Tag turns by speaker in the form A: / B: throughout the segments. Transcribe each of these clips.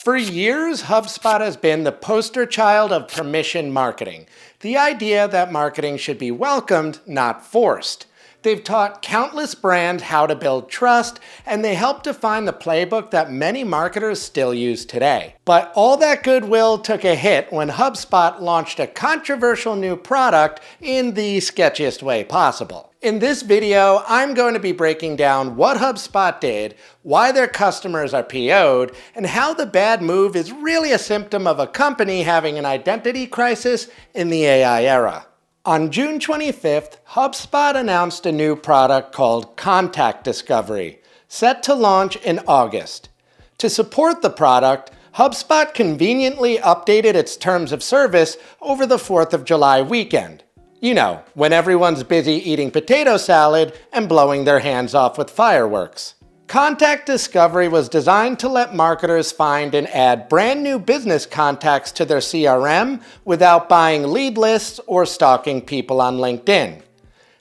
A: For years, HubSpot has been the poster child of permission marketing, the idea that marketing should be welcomed, not forced. They've taught countless brands how to build trust, and they help define the playbook that many marketers still use today. But all that goodwill took a hit when HubSpot launched a controversial new product in the sketchiest way possible. In this video, I'm going to be breaking down what HubSpot did, why their customers are PO'd, and how the bad move is really a symptom of a company having an identity crisis in the AI era. On June 25th, HubSpot announced a new product called Contact Discovery, set to launch in August. To support the product, HubSpot conveniently updated its terms of service over the 4th of July weekend. You know, when everyone's busy eating potato salad and blowing their hands off with fireworks. Contact Discovery was designed to let marketers find and add brand new business contacts to their CRM without buying lead lists or stalking people on LinkedIn.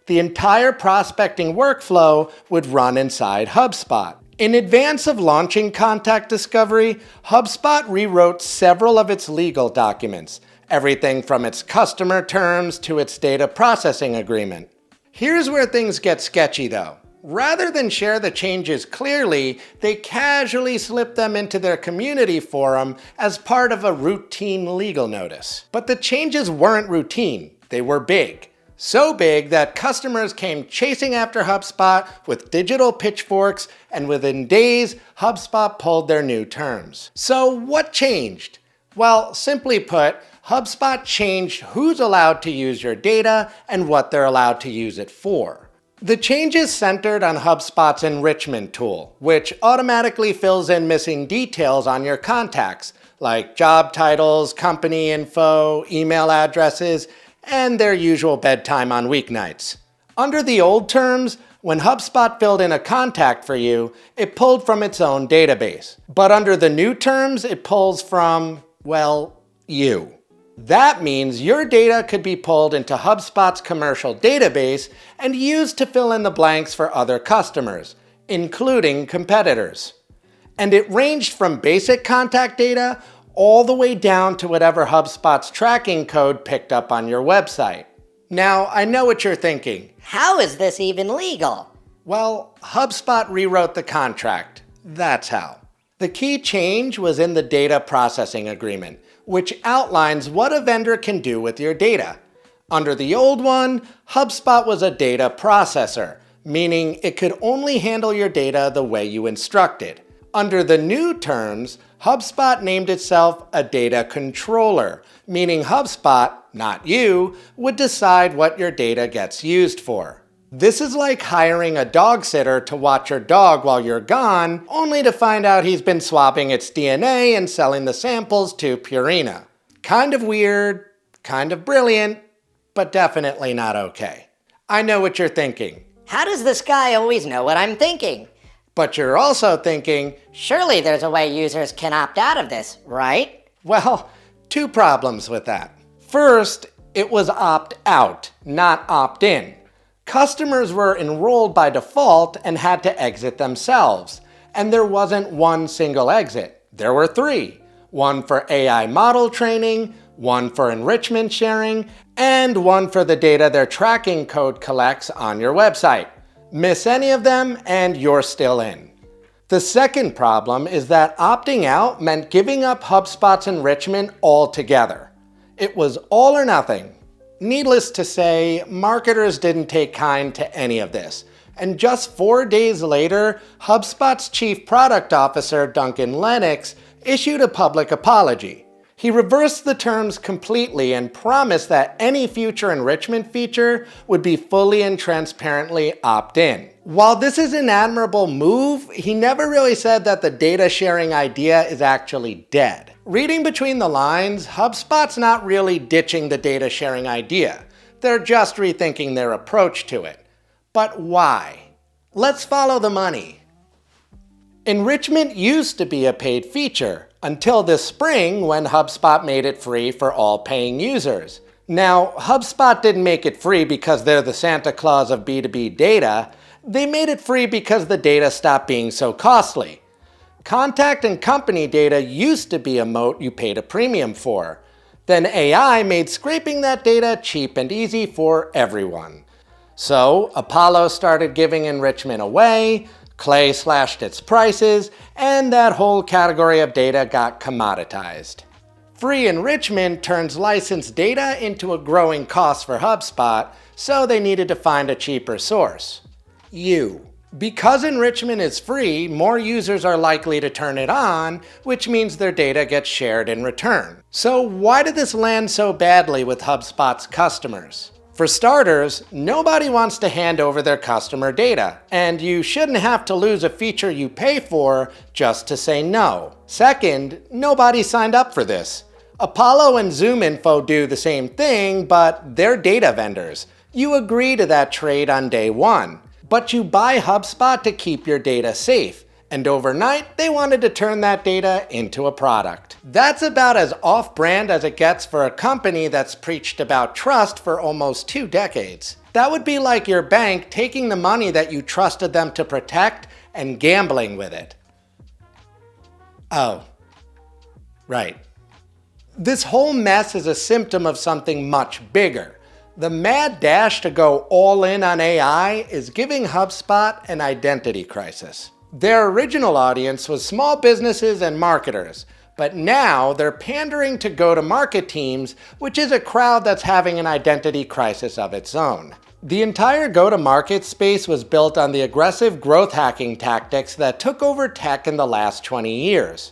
A: The entire prospecting workflow would run inside HubSpot. In advance of launching Contact Discovery, HubSpot rewrote several of its legal documents, everything from its customer terms to its data processing agreement. Here's where things get sketchy though. Rather than share the changes clearly, they casually slip them into their community forum as part of a routine legal notice. But the changes weren't routine, they were big. So big that customers came chasing after HubSpot with digital pitchforks, and within days, HubSpot pulled their new terms. So what changed? Well, simply put, HubSpot changed who's allowed to use your data and what they're allowed to use it for. The changes centered on HubSpot's Enrichment tool, which automatically fills in missing details on your contacts, like job titles, company info, email addresses, and their usual bedtime on weeknights. Under the old terms, when HubSpot filled in a contact for you, it pulled from its own database. But under the new terms, it pulls from, well, you. That means your data could be pulled into HubSpot's commercial database and used to fill in the blanks for other customers, including competitors. And it ranged from basic contact data all the way down to whatever HubSpot's tracking code picked up on your website. Now, I know what you're thinking.
B: How is this even legal?
A: Well, HubSpot rewrote the contract. That's how. The key change was in the data processing agreement, which outlines what a vendor can do with your data. Under the old one, HubSpot was a data processor, meaning it could only handle your data the way you instructed. Under the new terms, HubSpot named itself a data controller, meaning HubSpot, not you, would decide what your data gets used for. This is like hiring a dog sitter to watch your dog while you're gone, only to find out he's been swapping its DNA and selling the samples to Purina. Kind of weird, kind of brilliant, but definitely not okay. I know what you're thinking.
B: How does this guy always know what I'm thinking?
A: But you're also thinking,
B: surely there's a way users can opt out of this, right?
A: Well, two problems with that. First, it was opt-out, not opt-in. Customers were enrolled by default and had to exit themselves. And there wasn't one single exit. There were three. One for AI model training, one for enrichment sharing, and one for the data their tracking code collects on your website. Miss any of them and you're still in. The second problem is that opting out meant giving up HubSpot's enrichment altogether. It was all or nothing. Needless to say, marketers didn't take kind to any of this. And just 4 days later, HubSpot's Chief Product Officer, Duncan Lennox, issued a public apology. He reversed the terms completely and promised that any future enrichment feature would be fully and transparently opt-in. While this is an admirable move, he never really said that the data sharing idea is actually dead. Reading between the lines, HubSpot's not really ditching the data sharing idea. They're just rethinking their approach to it. But why? Let's follow the money. Enrichment used to be a paid feature, until this spring when HubSpot made it free for all paying users. Now, HubSpot didn't make it free because they're the Santa Claus of B2B data. They made it free because the data stopped being so costly. Contact and company data used to be a moat you paid a premium for. Then AI made scraping that data cheap and easy for everyone. So Apollo started giving enrichment away, Clay slashed its prices, and that whole category of data got commoditized. Free enrichment turns licensed data into a growing cost for HubSpot, so they needed to find a cheaper source. You. Because enrichment is free, more users are likely to turn it on, which means their data gets shared in return. So why did this land so badly with HubSpot's customers? For starters, nobody wants to hand over their customer data, and you shouldn't have to lose a feature you pay for just to say no. Second, nobody signed up for this. Apollo and ZoomInfo do the same thing, but they're data vendors. You agree to that trade on day one. But you buy HubSpot to keep your data safe, and overnight they wanted to turn that data into a product. That's about as off-brand as it gets for a company that's preached about trust for almost 2 decades. That would be like your bank taking the money that you trusted them to protect and gambling with it. Oh, right. This whole mess is a symptom of something much bigger. The mad dash to go all in on AI is giving HubSpot an identity crisis. Their original audience was small businesses and marketers, but now they're pandering to go-to-market teams, which is a crowd that's having an identity crisis of its own. The entire go-to-market space was built on the aggressive growth hacking tactics that took over tech in the last 20 years.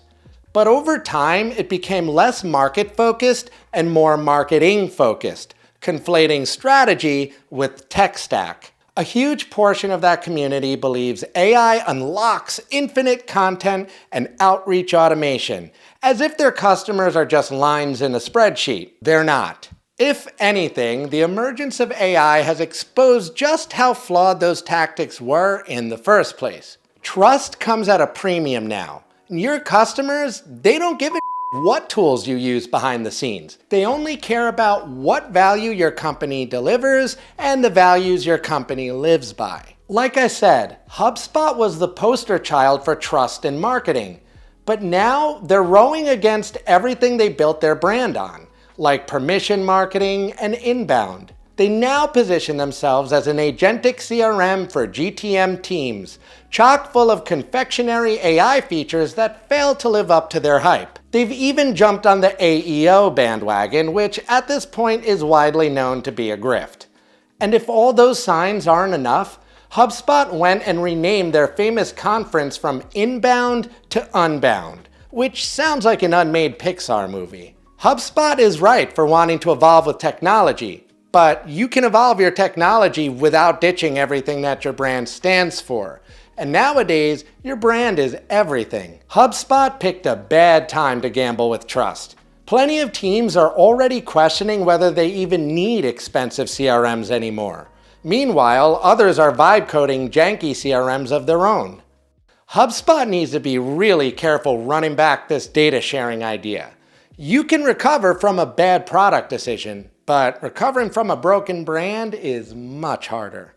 A: But over time, it became less market-focused and more marketing-focused, conflating strategy with tech stack. A huge portion of that community believes AI unlocks infinite content and outreach automation, as if their customers are just lines in a spreadsheet. They're not. If anything, the emergence of AI has exposed just how flawed those tactics were in the first place. Trust comes at a premium now. Your customers, they don't give a what tools you use behind the scenes. They only care about what value your company delivers and the values your company lives by. Like I said, HubSpot was the poster child for trust in marketing, but now they're rowing against everything they built their brand on, like permission marketing and inbound. They now position themselves as an agentic CRM for GTM teams, chock full of confectionery AI features that fail to live up to their hype. They've even jumped on the AEO bandwagon, which at this point is widely known to be a grift. And if all those signs aren't enough, HubSpot went and renamed their famous conference from Inbound to Unbound, which sounds like an unmade Pixar movie. HubSpot is right for wanting to evolve with technology, but you can evolve your technology without ditching everything that your brand stands for. And nowadays, your brand is everything. HubSpot picked a bad time to gamble with trust. Plenty of teams are already questioning whether they even need expensive CRMs anymore. Meanwhile, others are vibe coding janky CRMs of their own. HubSpot needs to be really careful running back this data sharing idea. You can recover from a bad product decision, but recovering from a broken brand is much harder.